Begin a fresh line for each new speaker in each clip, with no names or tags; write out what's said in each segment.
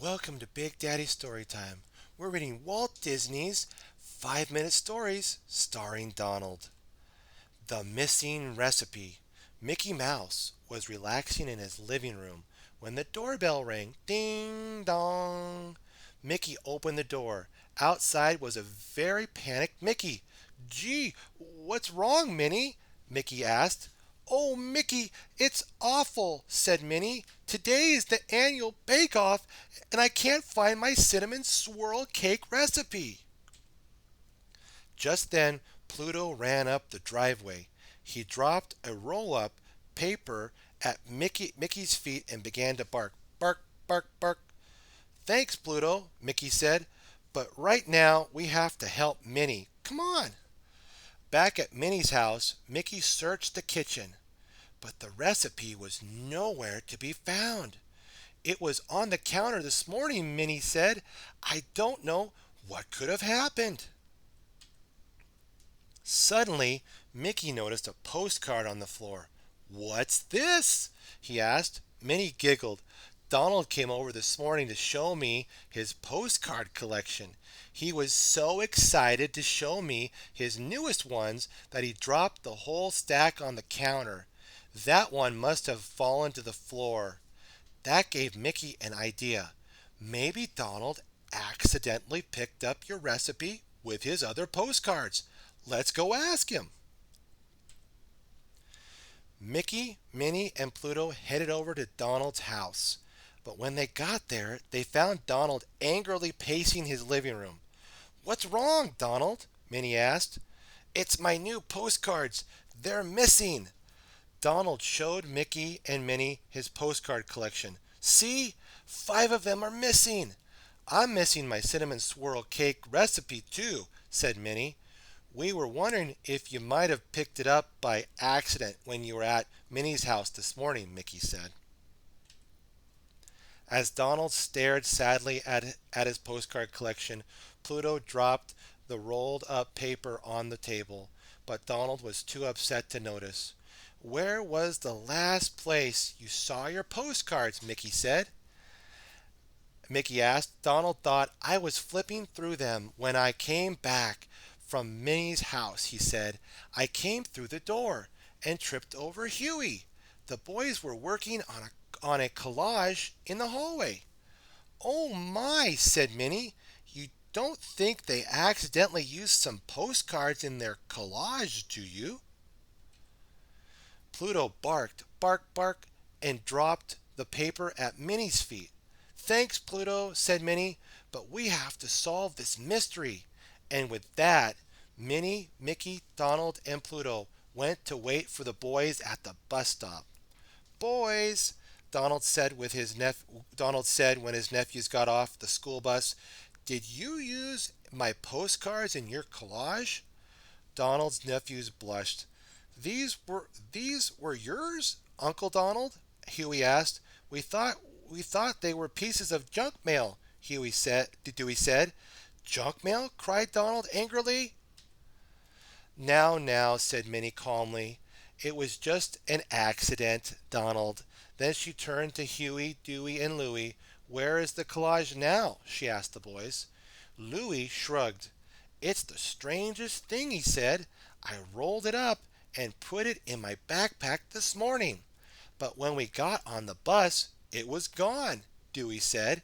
Welcome to Big Daddy Storytime. We're reading Walt Disney's 5 Minute Stories starring Donald. The Missing Recipe. Mickey Mouse was relaxing in his living room when the doorbell rang. Ding dong. Mickey opened the door. Outside was a very panicked Mickey. Gee, what's wrong, Minnie? Mickey asked. Oh, Mickey, it's awful, said Minnie. Today is the annual bake-off, and I can't find my cinnamon swirl cake recipe. Just then, Pluto ran up the driveway. He dropped a roll-up paper at Mickey's feet and began to bark. Bark, bark, bark. Thanks, Pluto, Mickey said. But right now, we have to help Minnie. Come on. Back at Minnie's house, Mickey searched the kitchen, but the recipe was nowhere to be found. It was on the counter this morning, Minnie said. I don't know what could have happened. Suddenly, Mickey noticed a postcard on the floor. What's this? He asked. Minnie giggled. Donald came over this morning to show me his postcard collection. He was so excited to show me his newest ones that he dropped the whole stack on the counter. That one must have fallen to the floor. That gave Mickey an idea. Maybe Donald accidentally picked up your recipe with his other postcards. Let's go ask him. Mickey, Minnie, and Pluto headed over to Donald's house. But when they got there, they found Donald angrily pacing his living room. What's wrong, Donald? Minnie asked. It's my new postcards. They're missing. Donald showed Mickey and Minnie his postcard collection. See? 5 of them are missing. I'm missing my cinnamon swirl cake recipe too, said Minnie. We were wondering if you might have picked it up by accident when you were at Minnie's house this morning, Mickey said. As Donald stared sadly at his postcard collection, Pluto dropped the rolled up paper on the table, but Donald was too upset to notice. Where was the last place you saw your postcards? Mickey asked. Donald thought, I was flipping through them when I came back from Minnie's house, he said. I came through the door and tripped over Huey. The boys were working on a collage in the hallway. Oh my, said Minnie. You don't think they accidentally used some postcards in their collage, do you? Pluto barked, bark, bark, and dropped the paper at Minnie's feet. Thanks, Pluto, said Minnie, but we have to solve this mystery. And with that, Minnie, Mickey, Donald, and Pluto went to wait for the boys at the bus stop. Boys, Donald said when his nephews got off the school bus, did you use my postcards in your collage? Donald's nephews blushed. These were yours, Uncle Donald? Huey asked. We thought they were pieces of junk mail, Dewey said. Junk mail? Cried Donald angrily. Now, said Minnie calmly. It was just an accident, Donald. Then she turned to Huey, Dewey, and Louie. Where is the collage now? She asked the boys. Louie shrugged. It's the strangest thing, he said. I rolled it up and put it in my backpack this morning. But when we got on the bus, it was gone, Dewey said.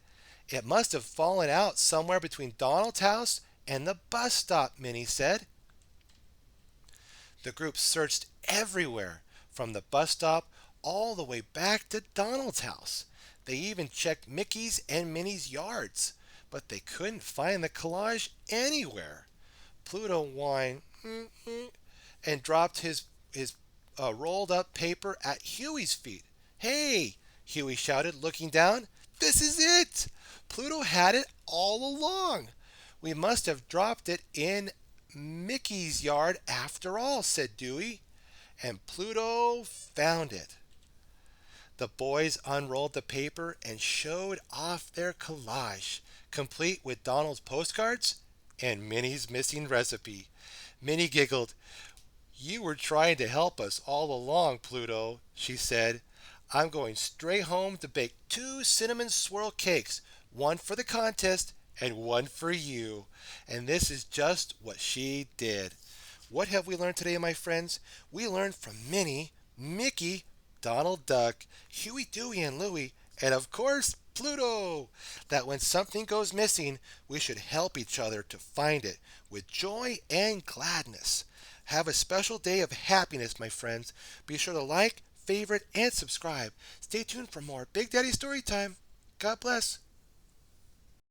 It must have fallen out somewhere between Donald's house and the bus stop, Minnie said. The group searched everywhere, from the bus stop all the way back to Donald's house. They even checked Mickey's and Minnie's yards, but they couldn't find the collage anywhere. Pluto whined and dropped his rolled up paper at Huey's feet. Hey, Huey shouted, looking down. This is it! Pluto had it all along. We must have dropped it in Mickey's yard after all, said Dewey. And Pluto found it. The boys unrolled the paper and showed off their collage, complete with Donald's postcards and Minnie's missing recipe. Minnie giggled. You were trying to help us all along, Pluto, she said. I'm going straight home to bake 2 cinnamon swirl cakes, one for the contest and one for you. And this is just what she did. What have we learned today, my friends? We learned from Minnie, Mickey, Donald Duck, Huey, Dewey, and Louie, and of course, Pluto, that when something goes missing, we should help each other to find it with joy and gladness. Have a special day of happiness, my friends. Be sure to like, favorite, and subscribe. Stay tuned for more Big Daddy Story Time. God bless.